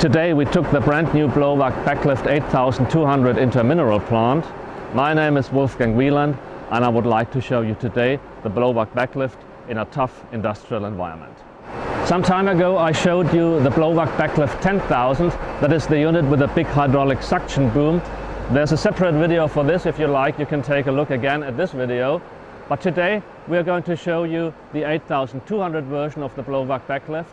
Today we took the brand new BlowVac BackLift 8200 into a mineral plant. My name is Wieland and I would like to show you today the BlowVac BackLift in a tough industrial environment. Some time ago I showed you the BlowVac BackLift 10,000, that is the unit with a big hydraulic suction boom. There's a separate video for this. If you like, you can take a look again at this video. But today we are going to show you the 8200 version of the BlowVac BackLift.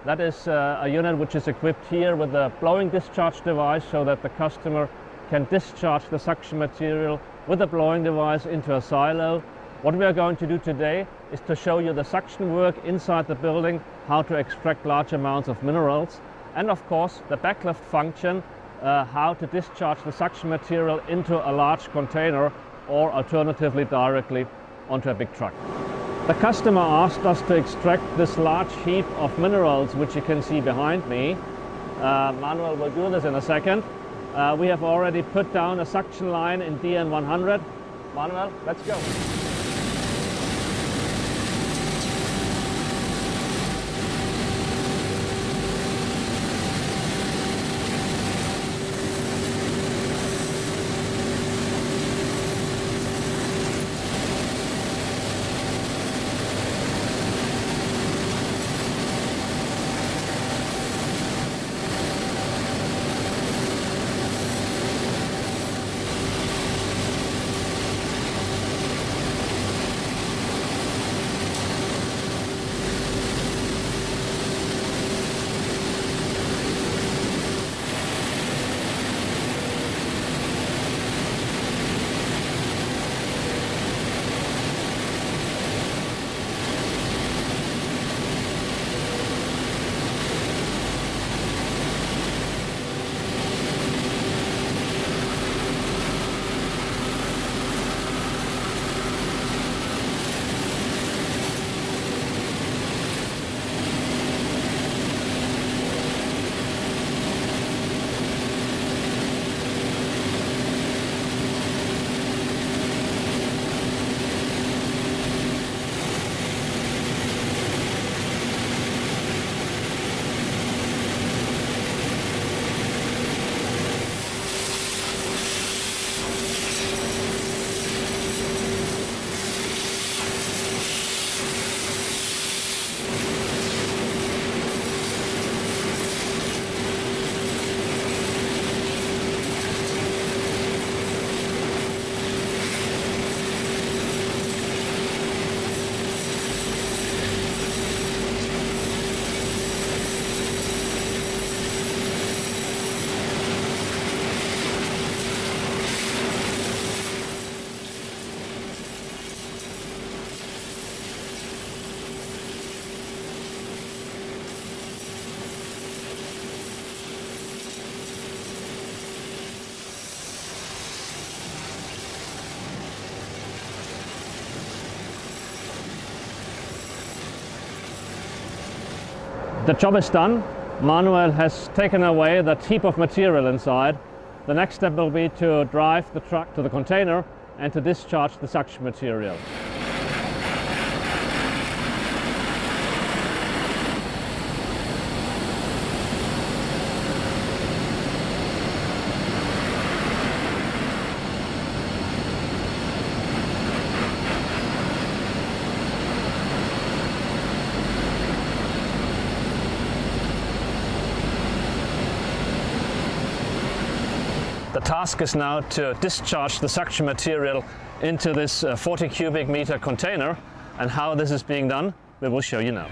That is a unit which is equipped here with a blowing discharge device so that the customer can discharge the suction material with a blowing device into a silo. What we are going to do today is to show you the suction work inside the building, how to extract large amounts of minerals, and of course the backlift function, how to discharge the suction material into a large container or alternatively directly onto a big truck. The customer asked us to extract this large heap of minerals which you can see behind me. Manuel will do this in a second. We have already put down a suction line in DN100. Manuel, let's go. The job is done. Manuel has taken away that heap of material inside. The next step will be to drive the truck to the container and to discharge the suction material. The task is now to discharge the suction material into this 40 cubic meter container, and how this is being done we will show you now.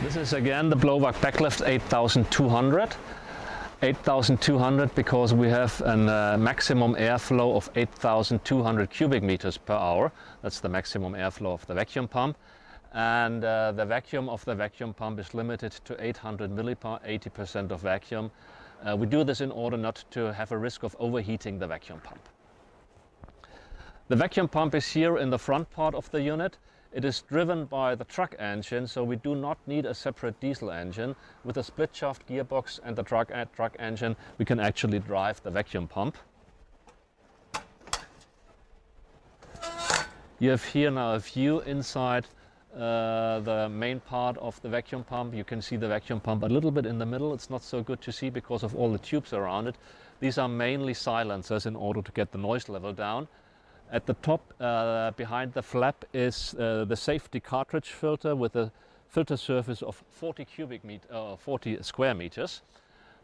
This is again the BlowVac BackLift 8200. 8200 because we have a maximum airflow of 8200 cubic meters per hour. That's the maximum airflow of the vacuum pump. And the vacuum of the vacuum pump is limited to 800 millibar, 80% of vacuum. We do this in order not to have a risk of overheating the vacuum pump. The vacuum pump is here in the front part of the unit. It is driven by the truck engine, so we do not need a separate diesel engine. With a split shaft gearbox and the truck engine, we can actually drive the vacuum pump. You have here now a view inside the main part of the vacuum pump. You can see the vacuum pump a little bit in the middle. It's not so good to see because of all the tubes around it. These are mainly silencers in order to get the noise level down. At the top, behind the flap, is the safety cartridge filter with a filter surface of 40 square meters.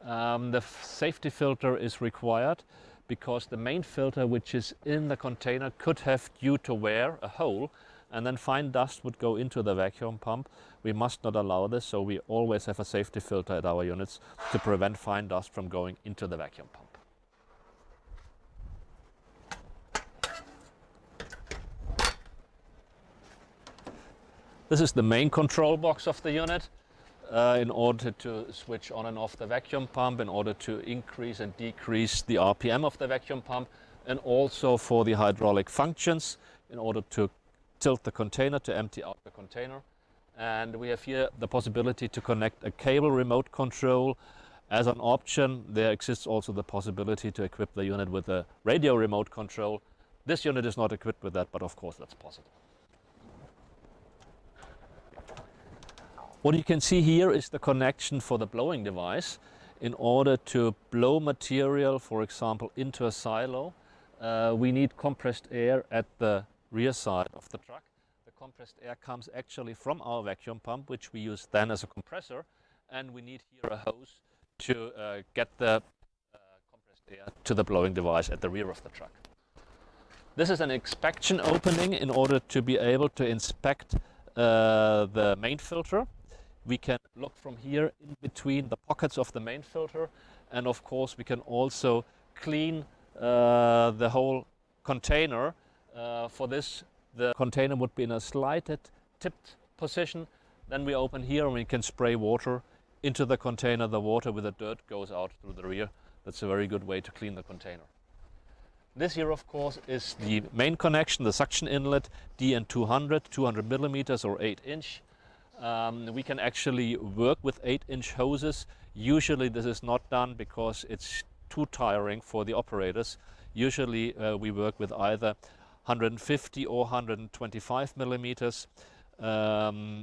The safety filter is required because the main filter, which is in the container, could have, due to wear, a hole, and then fine dust would go into the vacuum pump. We must not allow this, so we always have a safety filter at our units to prevent fine dust from going into the vacuum pump. This is the main control box of the unit in order to switch on and off the vacuum pump, in order to increase and decrease the RPM of the vacuum pump, and also for the hydraulic functions in order to tilt the container, to empty out the container. And we have here the possibility to connect a cable remote control. As an option, there exists also the possibility to equip the unit with a radio remote control. This unit is not equipped with that, but of course that's possible. What you can see here is the connection for the blowing device. In order to blow material, for example, into a silo, we need compressed air at the rear side of the truck. The compressed air comes actually from our vacuum pump, which we use then as a compressor, and we need here a hose to get the compressed air to the blowing device at the rear of the truck. This is an inspection opening in order to be able to inspect the main filter. We can look from here in between the pockets of the main filter, and of course we can also clean the whole container. For this, the container would be in a slighted tipped position. Then we open here and we can spray water into the container. The water with the dirt goes out through the rear. That's a very good way to clean the container. This here, of course, is the main connection, the suction inlet, DN200, 200 millimeters or 8-inch. We can actually work with 8-inch hoses. Usually this is not done because it's too tiring for the operators. Usually we work with either 150 or 125 millimeters.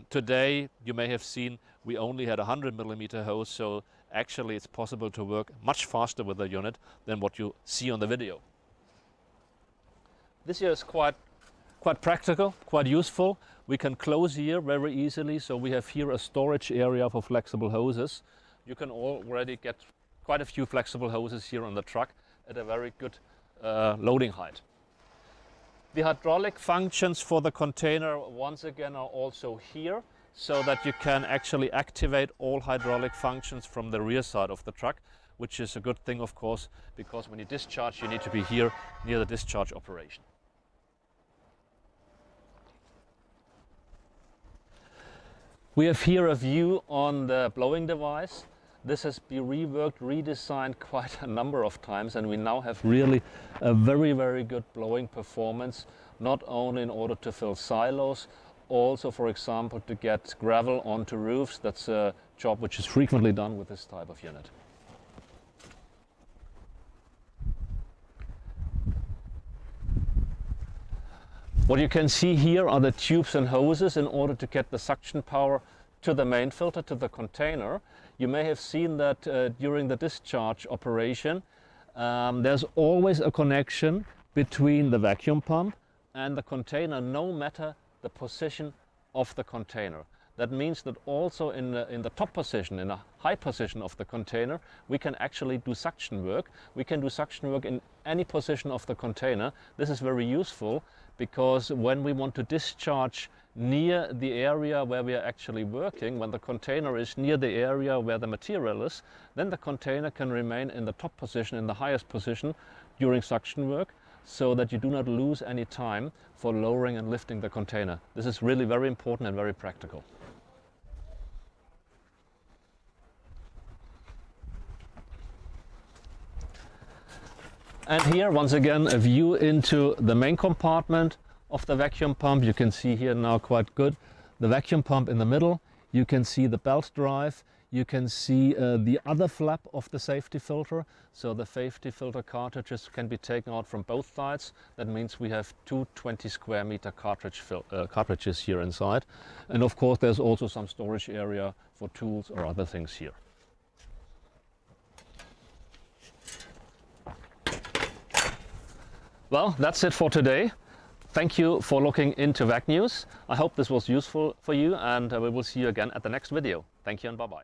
Today, you may have seen, we only had a 100 millimeter hose, so actually it's possible to work much faster with the unit than what you see on the video. This here is quite practical, quite useful. We can close here very easily, so we have here a storage area for flexible hoses. You can already get quite a few flexible hoses here on the truck at a very good loading height. The hydraulic functions for the container once again are also here, so that you can actually activate all hydraulic functions from the rear side of the truck, which is a good thing, of course, because when you discharge you need to be here near the discharge operation. We have here a view on the blowing device. This has been reworked, redesigned quite a number of times, and we now have really a very, very good blowing performance, not only in order to fill silos, also, for example, to get gravel onto roofs. That's a job which is frequently done with this type of unit. What you can see here are the tubes and hoses in order to get the suction power to the main filter, to the container. You may have seen that during the discharge operation, there's always a connection between the vacuum pump and the container, no matter the position of the container. That means that also in the top position, in a high position of the container, we can actually do suction work. We can do suction work in any position of the container. This is very useful because when we want to discharge near the area where we are actually working, when the container is near the area where the material is, then the container can remain in the top position, in the highest position during suction work, so that you do not lose any time for lowering and lifting the container. This is really very important and very practical. And here, once again, a view into the main compartment of the vacuum pump. You can see here now quite good the vacuum pump in the middle. You can see the belt drive. You can see the other flap of the safety filter. So the safety filter cartridges can be taken out from both sides. That means we have two 20 square meter cartridges here inside. And of course, there's also some storage area for tools or other things here. Well, that's it for today. Thank you for looking into VacNews. I hope this was useful for you, and we will see you again at the next video. Thank you and bye-bye.